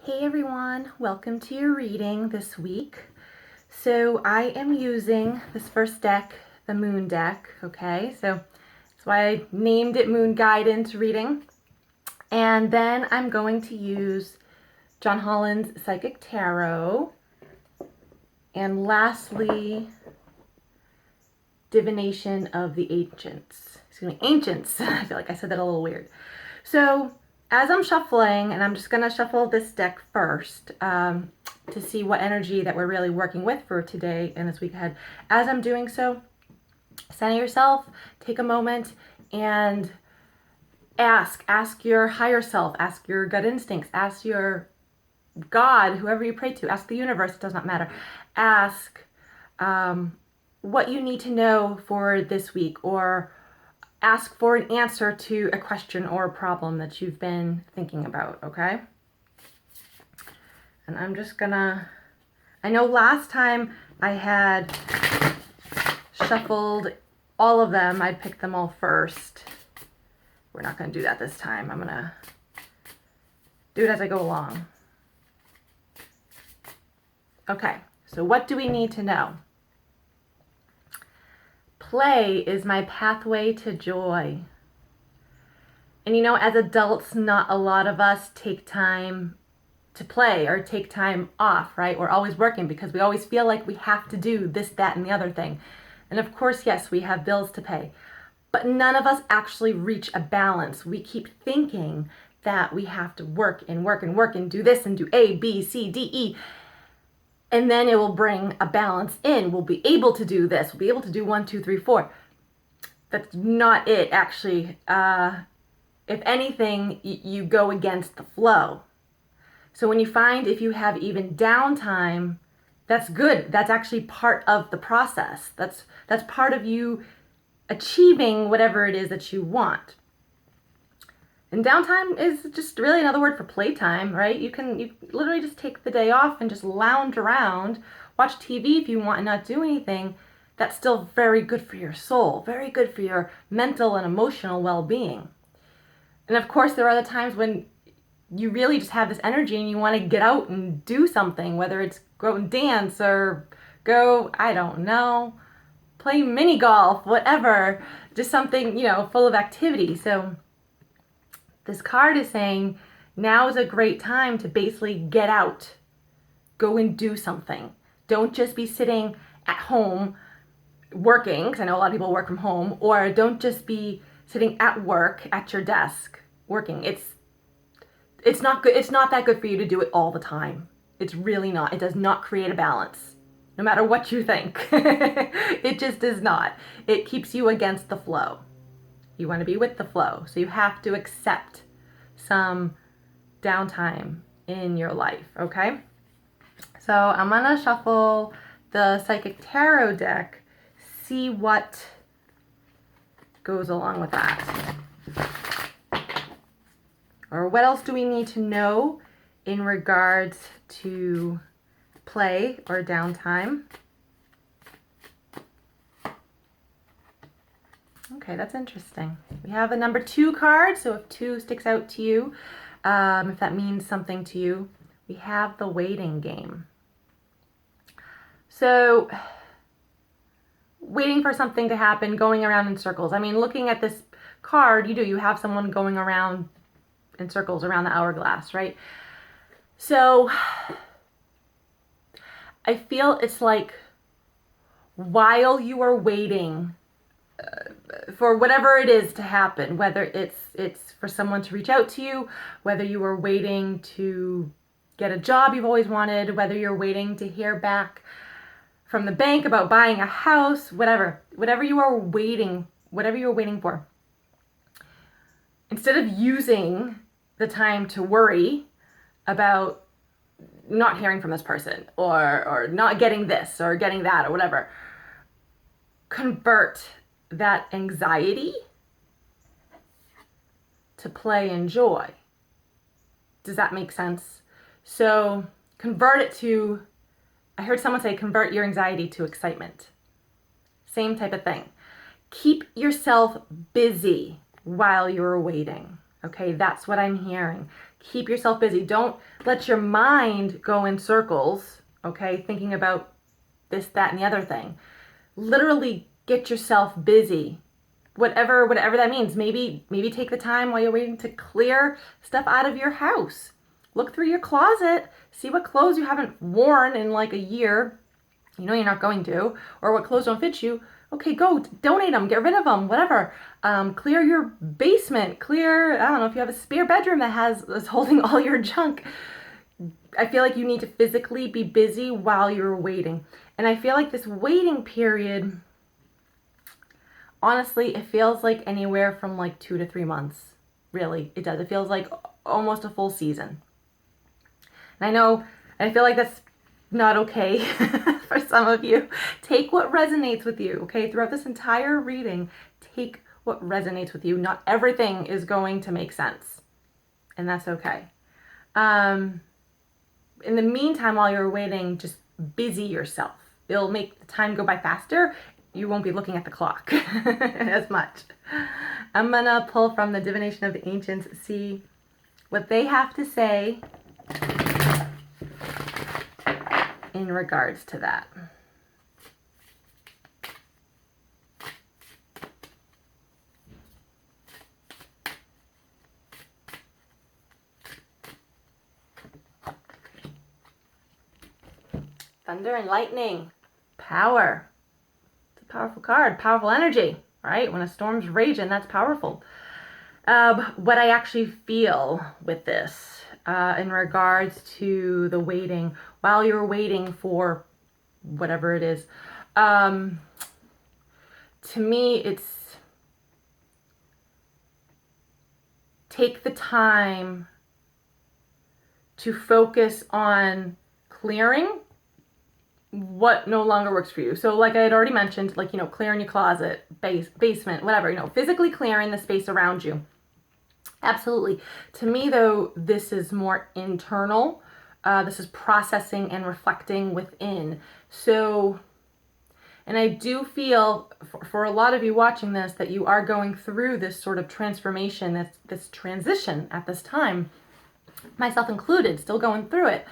Hey everyone, welcome to your reading this week. So I am using this first deck, the Moon deck, okay? So that's why I named it Moon Guidance Reading. And then I'm going to use John Holland's Psychic Tarot. And lastly, Divination of the Ancients. Excuse me, Ancients. I feel like I said that a little weird. So as I'm shuffling, and I'm just going to shuffle this deck first to see what energy that we're really working with for today and this week ahead. As I'm doing so, center yourself, take a moment, and ask your higher self, ask your gut instincts, ask your God, whoever you pray to, ask the universe, it does not matter. Ask what you need to know for this week, or ask for an answer to a question or a problem that you've been thinking about, okay? And I'm just gonna, I know last time I had shuffled all of them, I picked them all first. We're not gonna do that this time. I'm gonna do it as I go along. Okay, so what do we need to know? Play is my pathway to joy. And you know, as adults, not a lot of us take time to play or take time off, right? We're always working because we always feel like we have to do this, that, and the other thing. And of course, yes, we have bills to pay. But none of us actually reach a balance. We keep thinking that we have to work and work and work and do this and do A, B, C, D, E. And then it will bring a balance in. We'll be able to do this. We'll be able to do 1, 2, 3, 4. That's not it, actually. If anything, you go against the flow. So when you find if you have even downtime, that's good. That's actually part of the process. That's part of you achieving whatever it is that you want. And downtime is just really another word for playtime, right? You literally just take the day off and just lounge around, watch TV if you want and not do anything. That's still very good for your soul, very good for your mental and emotional well-being. And of course, there are the times when you really just have this energy and you want to get out and do something, whether it's go and dance or go, I don't know, play mini golf, whatever, just something, full of activity. So this card is saying now is a great time to basically get out, go and do something. Don't just be sitting at home working, because I know a lot of people work from home, or don't just be sitting at work at your desk working. It's not good. It's not that good for you to do it all the time. It's really not. It does not create a balance, no matter what you think. It just does not. It keeps you against the flow. You want to be with the flow, so you have to accept some downtime in your life, okay? So I'm gonna shuffle the Psychic Tarot deck, see what goes along with that. Or what else do we need to know in regards to play or downtime? Okay, that's interesting. We have a number 2 card, so if 2 sticks out to you, if that means something to you, we have the waiting game. So, waiting for something to happen, going around in circles. I mean, looking at this card, you have someone going around in circles around the hourglass, right? So, I feel it's like while you are waiting for whatever it is to happen, whether it's for someone to reach out to you, whether you are waiting to get a job you've always wanted, whether you're waiting to hear back from the bank about buying a house, whatever you're waiting for, instead of using the time to worry about not hearing from this person or not getting this or getting that or whatever, convert that anxiety to play and joy. Does that make sense? So convert it to, I heard someone say, convert your anxiety to excitement. Same type of thing. Keep yourself busy while you're waiting. Okay, that's what I'm hearing. Keep yourself busy. Don't let your mind go in circles, okay, thinking about this, that, and the other thing. Literally get yourself busy. Whatever that means. Maybe take the time while you're waiting to clear stuff out of your house. Look through your closet, see what clothes you haven't worn in like a year. You know you're not going to, or what clothes don't fit you. Okay, go donate them, get rid of them, whatever. Clear your basement. Clear, I don't know if you have a spare bedroom is holding all your junk. I feel like you need to physically be busy while you're waiting. And I feel like this waiting period, honestly, it feels like anywhere from like 2 to 3 months. Really, it does. It feels like almost a full season. And I know, I feel like that's not okay for some of you. Take what resonates with you, okay? Throughout this entire reading, take what resonates with you. Not everything is going to make sense, and that's okay. In the meantime, while you're waiting, just busy yourself. It'll make the time go by faster. You won't be looking at the clock as much. I'm gonna pull from the Divination of the Ancients, see what they have to say in regards to that. Thunder and lightning, power. It's a powerful card, powerful energy, right? When a storm's raging, that's powerful. What I actually feel with this in regards to the waiting, while you're waiting for whatever it is, to me, it's take the time to focus on clearing what no longer works for you. So like I had already mentioned, like, clearing your closet, basement, whatever, physically clearing the space around you. Absolutely. To me, though, this is more internal. This is processing and reflecting within. So, and I do feel for a lot of you watching this, that you are going through this sort of transformation, this transition at this time, myself included, still going through it.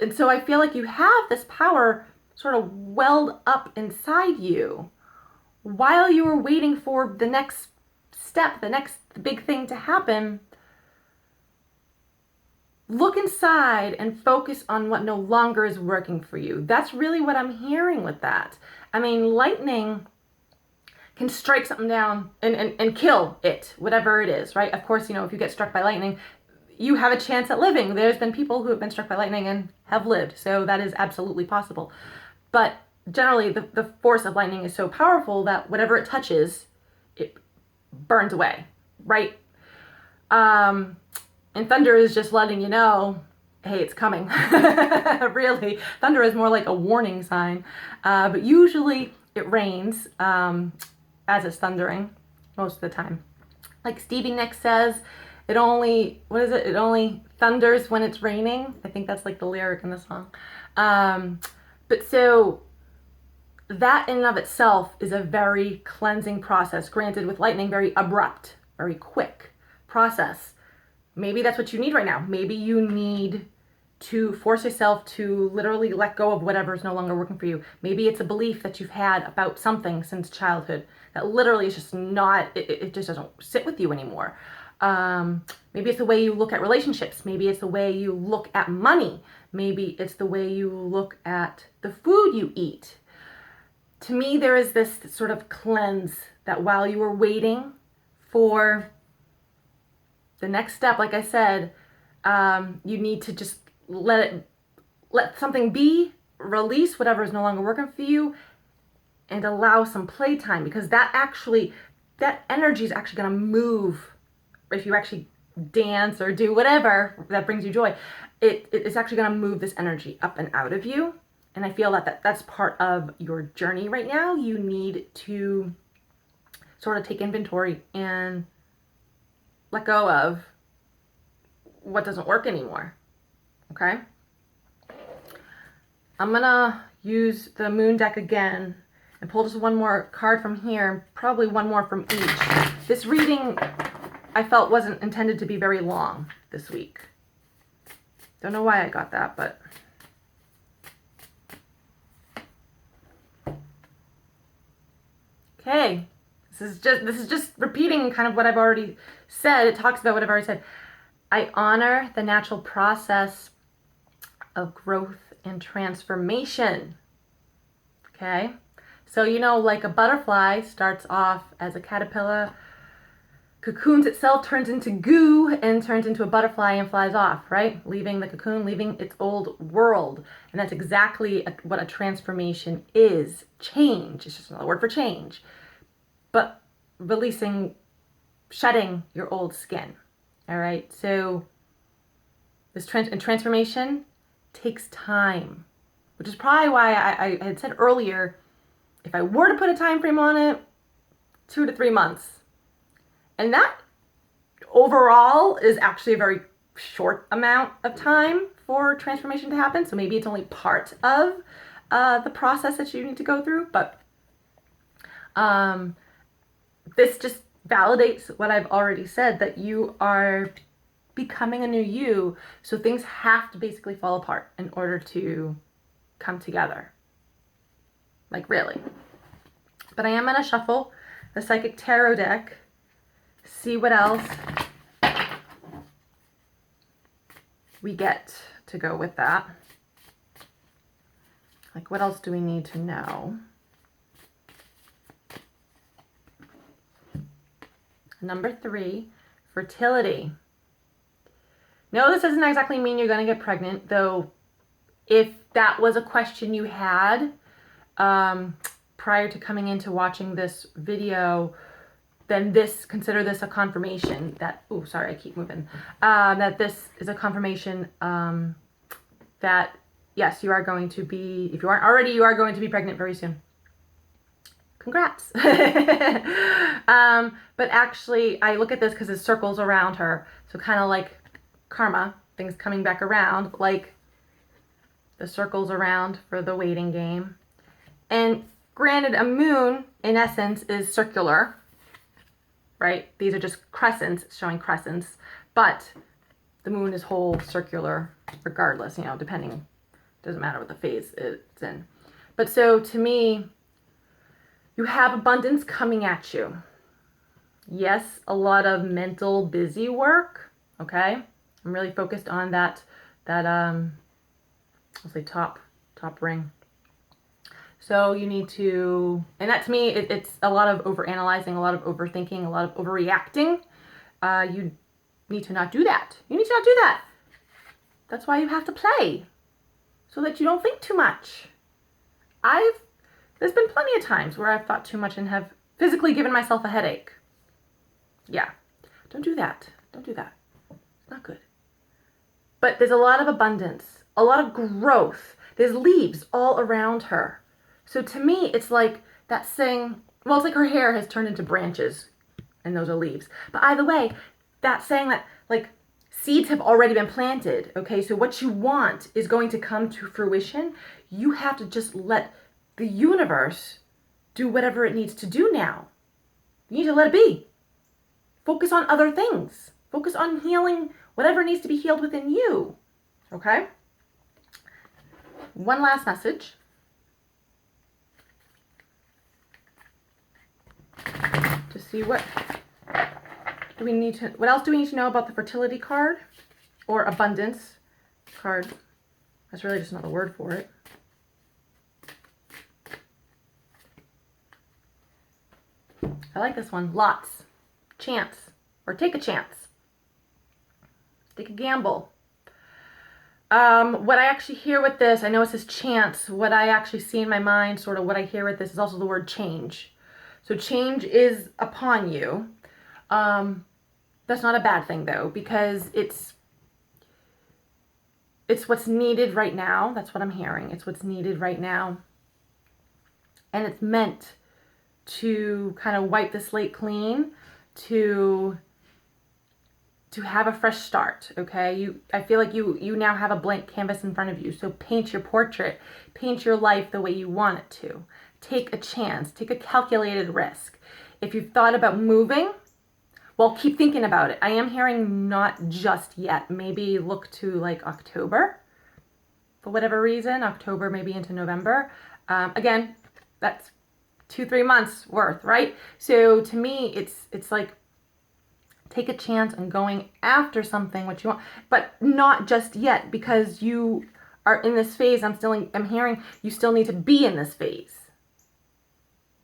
And so I feel like you have this power sort of welled up inside you while you were waiting for the next step, the next big thing to happen. Look inside and focus on what no longer is working for you. That's really what I'm hearing with that. I mean, lightning can strike something down and kill it, whatever it is, right? Of course, if you get struck by lightning, you have a chance at living. There's been people who have been struck by lightning and have lived, so that is absolutely possible. But generally, the force of lightning is so powerful that whatever it touches, it burns away, right? And thunder is just letting you know, hey, it's coming. Really, thunder is more like a warning sign. But usually it rains as it's thundering most of the time. Like Stevie Nicks says, it only thunders when it's raining. I think that's like the lyric in the song. But so that in and of itself is a very cleansing process. Granted, with lightning, very abrupt, very quick process. Maybe that's what you need right now. Maybe you need to force yourself to literally let go of whatever is no longer working for you. Maybe it's a belief that you've had about something since childhood that literally is just not, it just doesn't sit with you anymore. Maybe it's the way you look at relationships. Maybe it's the way you look at money. Maybe it's the way you look at the food you eat. To me, there is this sort of cleanse that while you are waiting for the next step, like I said, you need to just let something be, release whatever is no longer working for you, and allow some playtime, because that energy is actually going to move. If you actually dance or do whatever that brings you joy, it's actually going to move this energy up and out of you. And I feel that's part of your journey right now. You need to sort of take inventory and let go of what doesn't work anymore. Okay? I'm going to use the moon deck again and pull just one more card from here, probably one more from each. This reading I felt wasn't intended to be very long this week. Don't know why I got that, but okay. This is just repeating kind of what I've already said. It talks about what I've already said. I honor the natural process of growth and transformation. Okay? So, you know, like a butterfly starts off as a caterpillar, cocoons itself, turns into goo, and turns into a butterfly and flies off, right? Leaving the cocoon, leaving its old world. And that's exactly what a transformation is. Change. It's just another word for change. But releasing, shedding your old skin. All right? So this transformation takes time, which is probably why I had said earlier, if I were to put a time frame on it, 2 to 3 months. And that overall is actually a very short amount of time for transformation to happen. So maybe it's only part of the process that you need to go through. But this just validates what I've already said, that you are becoming a new you. So things have to basically fall apart in order to come together. Like, really. But I am going to shuffle the Psychic Tarot deck, see what else we get to go with that. Like, what else do we need to know? Number 3, fertility. No, this doesn't exactly mean you're going to get pregnant, though if that was a question you had prior to coming into watching this video, then consider this a confirmation that, oh, sorry, I keep moving, that this is a confirmation that, yes, you are going to be, if you aren't already, you are going to be pregnant very soon. Congrats. But actually, I look at this because it circles around her. So kind of like karma, things coming back around, like the circles around for the waiting game. And granted, a moon, in essence, is circular, right? These are just crescents, showing crescents. But the moon is whole circular regardless, you know, depending. Doesn't matter what the phase it's in. But so, to me, you have abundance coming at you. Yes, a lot of mental busy work, okay? I'm really focused on that I'll say top ring. So you need to, and that to me, it's a lot of overanalyzing, a lot of overthinking, a lot of overreacting. You need to not do that. You need to not do that. That's why you have to play, so that you don't think too much. There's been plenty of times where I've thought too much and have physically given myself a headache. Yeah, don't do that. Don't do that. It's not good. But there's a lot of abundance, a lot of growth. There's leaves all around her. So to me, it's like that saying, well, it's like her hair has turned into branches and those are leaves. But either way, that saying that like seeds have already been planted, okay? So what you want is going to come to fruition. You have to just let the universe do whatever it needs to do now. You need to let it be. Focus on other things. Focus on healing whatever needs to be healed within you. Okay? One last message. To see what else do we need to know about the fertility card or abundance card? That's really just another word for it. I like this one. Lots. Chance. Or take a chance. Take a gamble. What I actually hear with this, I know it says chance. What I actually see in my mind, sort of what I hear with this, is also the word change. So change is upon you. That's not a bad thing, though, because it's what's needed right now. That's what I'm hearing. It's what's needed right now. And it's meant to kind of wipe the slate clean, to have a fresh start, okay? I feel like you now have a blank canvas in front of you, so paint your portrait, paint your life the way you want it to. Take a chance, take a calculated risk. If you've thought about moving, Well, keep thinking about it. I am hearing not just yet. Maybe look to like October for whatever reason. October, maybe into November. Again, that's 2-3 months worth, right? So to me, it's like take a chance on going after something what you want, but not just yet, because you are in this phase. I'm hearing you still need to be in this phase.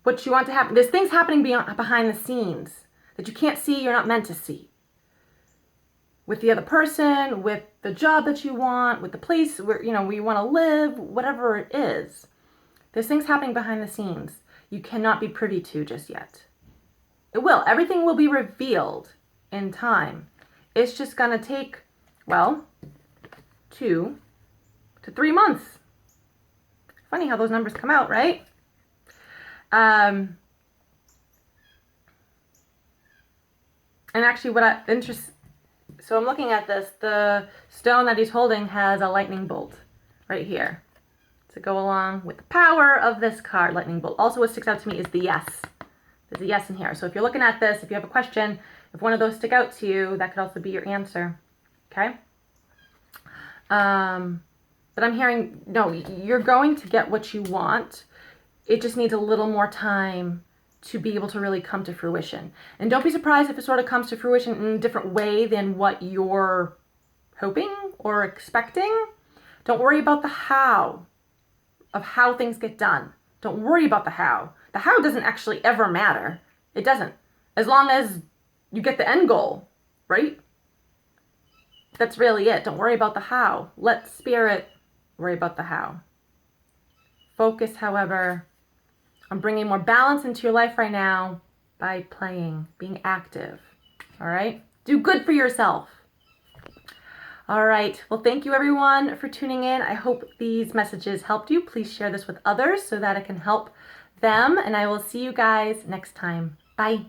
What you want to happen, there's things happening behind the scenes that you can't see, you're not meant to see. With the other person, with the job that you want, with the place where you want to live, whatever it is. There's things happening behind the scenes you cannot be privy to just yet. It will. Everything will be revealed in time. It's just going to take, well, 2 to 3 months. Funny how those numbers come out, right? And actually so I'm looking at this, the stone that he's holding has a lightning bolt right here to go along with the power of this card, lightning bolt. Also what sticks out to me is the yes. There's a yes in here. So if you're looking at this, if you have a question, if one of those stick out to you, that could also be your answer, okay? But I'm hearing, no, you're going to get what you want. It just needs a little more time to be able to really come to fruition. And don't be surprised if it sort of comes to fruition in a different way than what you're hoping or expecting. Don't worry about the how of how things get done. Don't worry about the how. The how doesn't actually ever matter. It doesn't. As long as you get the end goal, right? That's really it. Don't worry about the how. Let spirit worry about the how. Focus, however, on bringing more balance into your life right now by playing, being active. All right? Do good for yourself. All right. Well, thank you everyone for tuning in. I hope these messages helped you. Please share this with others so that it can help them. And I will see you guys next time. Bye.